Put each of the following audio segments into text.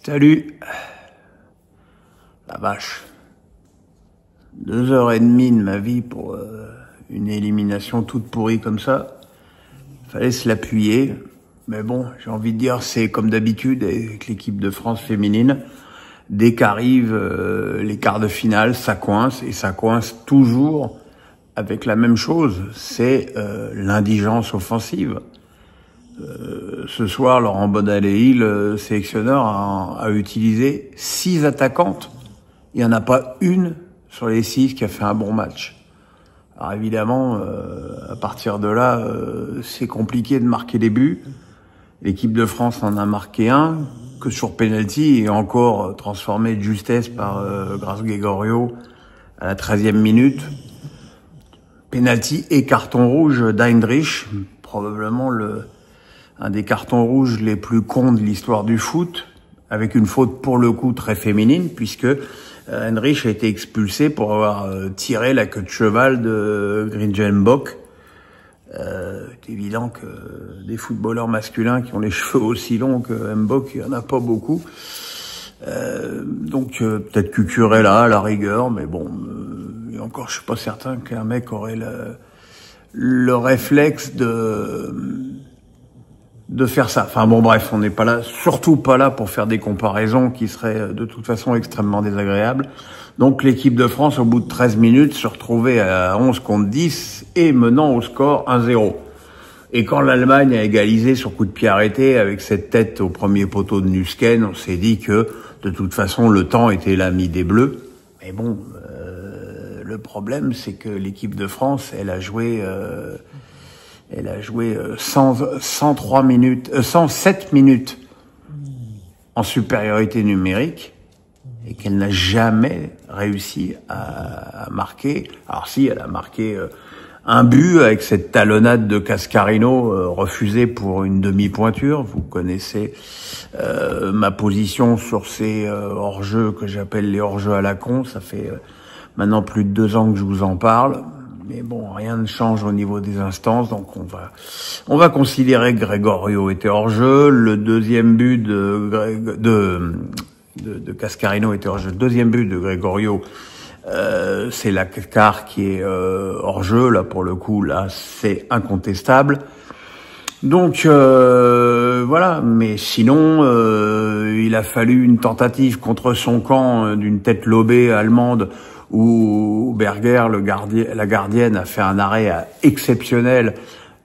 Salut. La vache. 2h30 de ma vie pour une élimination toute pourrie comme ça. Fallait se l'appuyer. Mais bon, j'ai envie de dire, c'est comme d'habitude avec l'équipe de France féminine. Dès qu'arrivent les quarts de finale, ça coince. Et ça coince toujours avec la même chose. C'est l'indigence offensive. Ce soir, Laurent Baudadei, le sélectionneur, a utilisé 6 attaquantes. Il n'y en a pas une sur les 6 qui a fait un bon match. Alors évidemment, à partir de là, c'est compliqué de marquer des buts. L'équipe de France en a marqué un, que sur penalty, et encore transformé de justesse par Gregorio à la 13e minute. Penalty et carton rouge d'Heinrich, probablement un des cartons rouges les plus cons de l'histoire du foot, avec une faute pour le coup très féminine, puisque Heinrich a été expulsé pour avoir tiré la queue de cheval de Gringenbock. C'est évident que des footballeurs masculins qui ont les cheveux aussi longs que Mbok, il y en a pas beaucoup. Donc peut-être Cucurella à la rigueur, mais bon, et encore je suis pas certain qu'un mec aurait le réflexe de faire ça. Enfin bon, bref, on n'est pas là, surtout pas là pour faire des comparaisons qui seraient de toute façon extrêmement désagréables. Donc l'équipe de France, au bout de 13 minutes, se retrouvait à 11 contre 10 et menant au score 1-0. Et quand l'Allemagne a égalisé sur coup de pied arrêté avec cette tête au premier poteau de Nusken, on s'est dit que de toute façon le temps était l'ami des Bleus. Mais bon, le problème c'est que l'équipe de France, elle a joué 107 minutes en supériorité numérique et qu'elle n'a jamais réussi à marquer. Alors si, elle a marqué un but avec cette talonnade de Cascarino refusée pour une demi-pointure. Vous connaissez ma position sur ces hors-jeux que j'appelle les hors-jeux à la con. Ça fait maintenant plus de 2 ans que je vous en parle. Mais bon, rien ne change au niveau des instances, donc on va considérer que Gregorio était hors jeu. Le deuxième but de Cascarino était hors jeu. Le deuxième but de Gregorio, c'est la Car qui est hors jeu. Là, pour le coup, là, c'est incontestable. Donc voilà, mais sinon, il a fallu une tentative contre son camp d'une tête lobée allemande, où Berger, la gardienne, a fait un arrêt exceptionnel,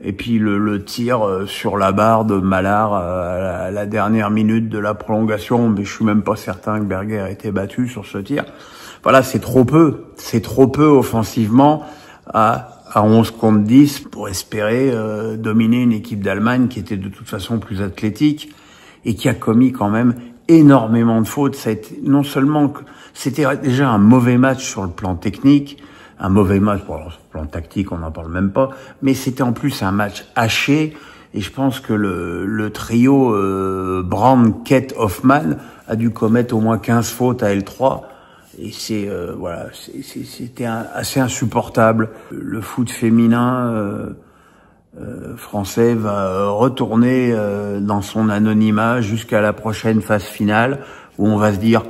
et puis le tir sur la barre de Mallard à la dernière minute de la prolongation, mais je suis même pas certain que Berger ait été battu sur ce tir. Voilà, c'est trop peu offensivement à 11 contre 10 pour espérer dominer une équipe d'Allemagne qui était de toute façon plus athlétique et qui a commis quand même énormément de fautes. Ça a été, non seulement que c'était déjà un mauvais match sur le plan technique, un mauvais match, bon, alors, sur le plan tactique, on n'en parle même pas, mais c'était en plus un match haché, et je pense que le trio Brand, Kett, Hoffmann a dû commettre au moins 15 fautes à L3, et c'était assez insupportable. Le foot féminin français va retourner dans son anonymat jusqu'à la prochaine phase finale, où on va se dire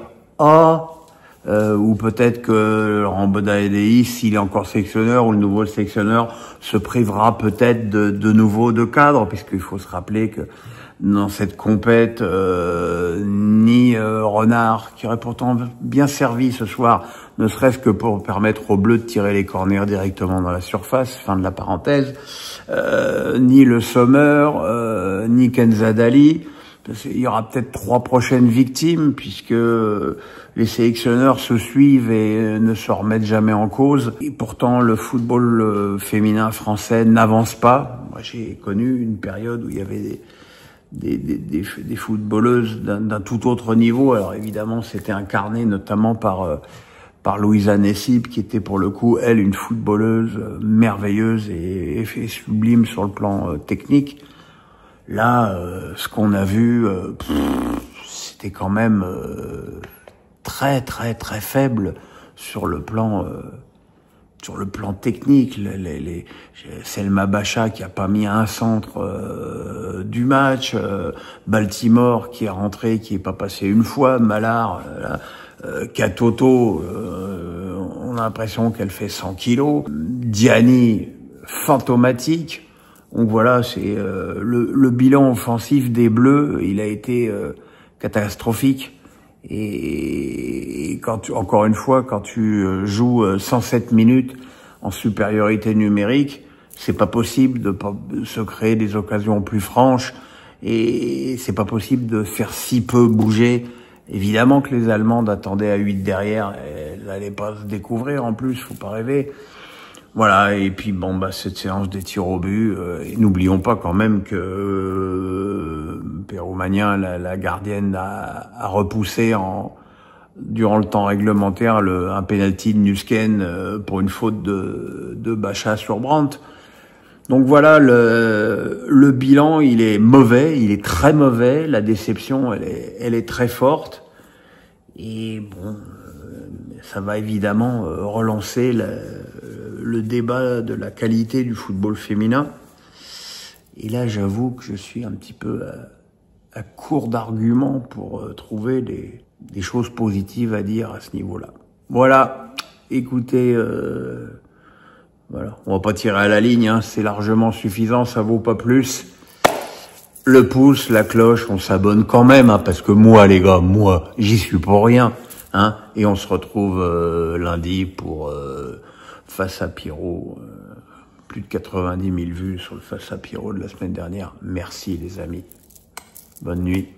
ou peut-être que Laurent Baudadei, s'il est encore sélectionneur, ou le nouveau sélectionneur, se privera peut-être de nouveau de cadre, puisqu'il faut se rappeler que dans cette compète, ni Renard, qui aurait pourtant bien servi ce soir, ne serait-ce que pour permettre aux Bleus de tirer les corners directement dans la surface, fin de la parenthèse, ni Le Sommer, ni Kenzadali. Il y aura peut-être 3 prochaines victimes, puisque les sélectionneurs se suivent et ne se remettent jamais en cause. Et pourtant, le football féminin français n'avance pas. Moi, j'ai connu une période où il y avait des footballeuses d'un tout autre niveau. Alors évidemment, c'était incarné notamment par Louisa Nessib, qui était pour le coup, elle, une footballeuse merveilleuse et sublime sur le plan technique. Là, ce qu'on a vu, c'était quand même très très très faible sur le plan sur le plan technique, Selma Bacha qui a pas mis un centre du match, Baltimore qui est rentré, qui est pas passé une fois, Mallard, Katoto, on a l'impression qu'elle fait 100 kilos, Diani fantomatique. Donc voilà, c'est le bilan offensif des Bleus, il a été catastrophique. Et encore une fois, quand tu joues 107 minutes en supériorité numérique, c'est pas possible de se créer des occasions plus franches et c'est pas possible de faire si peu bouger. Évidemment que les Allemandes attendaient à 8 derrière, elles n'allaient pas se découvrir en plus, faut pas rêver. Voilà, et puis bon, bah cette séance des tirs au but, et n'oublions pas quand même que Péroumania, la gardienne, a repoussé durant le temps réglementaire un penalty de Nusken pour une faute de Bacha sur Brandt. Donc voilà, le bilan, il est mauvais, il est très mauvais, la déception, elle est très forte. Et bon, ça va évidemment relancer le débat de la qualité du football féminin. Et là, j'avoue que je suis un petit peu à court d'arguments pour trouver des choses positives à dire à ce niveau-là. Voilà, écoutez, voilà, on va pas tirer à la ligne, hein, c'est largement suffisant, ça vaut pas plus. Le pouce, la cloche, on s'abonne quand même, hein, parce que moi, les gars, moi, j'y suis pour rien, hein, et on se retrouve lundi pour Face à Pierrot, plus de 90 000 vues sur le Face à Pierrot de la semaine dernière. Merci les amis, bonne nuit.